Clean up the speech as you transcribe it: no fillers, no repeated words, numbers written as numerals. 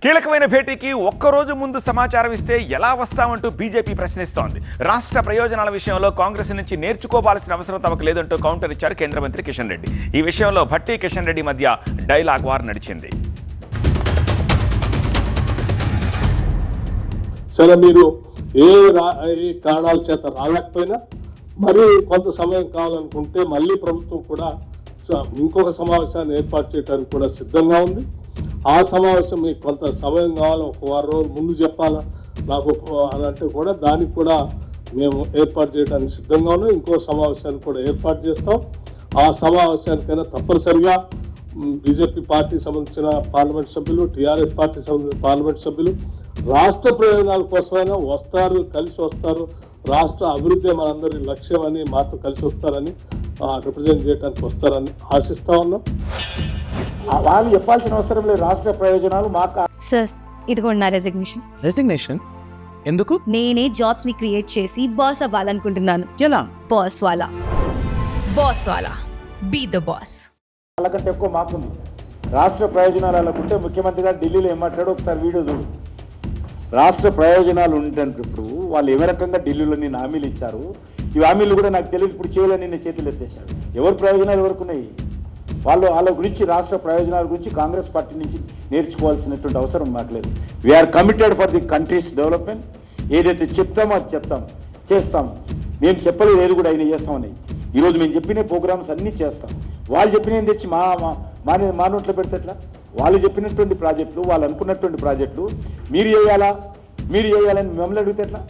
కీలకమైన భేటీకి ఒక్కరోజు ముందు సమాచారం ఇస్తే ఎలా వస్తామంటూ బీజేపీ ప్రశ్నిస్తోంది. రాష్ట్ర ప్రయోజనాల విషయంలో కాంగ్రెస్ నుంచి నేర్చుకోవాల్సిన అవసరం తమకు లేదంటూ కౌంటర్ ఇచ్చారు కేంద్ర మంత్రి కిషన్ రెడ్డి. ఈ విషయంలో భట్టి కిషన్ రెడ్డి మధ్య డైలాగ్ వార్ నడిచింది. సరే, మీరు ఏ కారణాల చేత రాలేకపోయినా మరి కొంత సమయం కావాలనుకుంటే మళ్ళీ ప్రభుత్వం కూడా ఇంకొక సమావేశాన్ని ఏర్పాటు చేయడానికి కూడా సిద్ధంగా ఉంది. ఆ సమావేశం మీకు కొంత సమయం కావాలి, ఒక వారం రోజులు ముందు చెప్పాలా నాకు అని అంటే కూడా దానికి కూడా మేము ఏర్పాటు చేయడానికి సిద్ధంగా ఉన్నాం. ఇంకో సమావేశాన్ని కూడా ఏర్పాటు చేస్తాం. ఆ సమావేశానికైనా తప్పనిసరిగా బీజేపీ పార్టీకి సంబంధించిన పార్లమెంట్ సభ్యులు, టీఆర్ఎస్ పార్టీకి సంబంధించిన పార్లమెంట్ సభ్యులు రాష్ట్ర ప్రయోజనాల కోసమైనా వస్తారు, కలిసి వస్తారు. రాష్ట్ర అభివృద్ధి మనందరి లక్ష్యం అని మాతో కలిసి వస్తారని రిప్రజెంట్ చేయడానికి వస్తారని ఆశిస్తా ఉన్నాం. వాళ్ళు చెప్పాల్సిన అవసరం లేదు. రాష్ట్ర ప్రయోజనాలు మాకు. సార్, ఇదిగోండి నా రెసిగ్నేషన్. రెసిగ్నేషన్ ఎందుకు? నేనే జాబ్స్ ని క్రియేట్ చేసి బాస్ అవ్వాలనుకుంటున్నాను. ఎలా? బాస్ వాలా బీ ద బాస్. వాళ్ళకంటే ఎక్కువ మాకుంది. రాష్ట్ర ప్రయోజనాలు అలాకుంటే ముఖ్యమంత్రి గారు ఢిల్లీలో ఏం మాట్లాడో ఒకసారి వీడియో చూడు. రాష్ట్ర ప్రయోజనాలు ఉండేటప్పుడు వాళ్ళు ఏ రకంగా ఢిల్లీలో నేను హామీలు ఇచ్చారు. ఈ హామీలు కూడా నాకు తెలియదు, ఇప్పుడు చేయలేని నిన్న చేతులు ఎత్తేశారు. ఎవరి ప్రయోజనాలు ఎవరికి ఉన్నాయి? వాళ్ళ గురించి, రాష్ట్ర ప్రయోజనాల గురించి కాంగ్రెస్ పార్టీ నుంచి నేర్చుకోవాల్సినటువంటి అవసరం మాకు లేదు. We are committed for the country's development. ఏదైతే చెప్తామో అది చెప్తాం, చేస్తాం. మేము చెప్పలేదు ఏది కూడా అయినా చేస్తామని. ఈరోజు మేము చెప్పిన ప్రోగ్రామ్స్ అన్నీ చేస్తాం. వాళ్ళు చెప్పినవి తెచ్చి మా నోట్లో పెడితేట్లా? వాళ్ళు చెప్పినటువంటి ప్రాజెక్టులు, వాళ్ళు అనుకున్నటువంటి ప్రాజెక్టులు మీరు చేయాలని మమ్మల్ని అడిగితే ఎట్లా?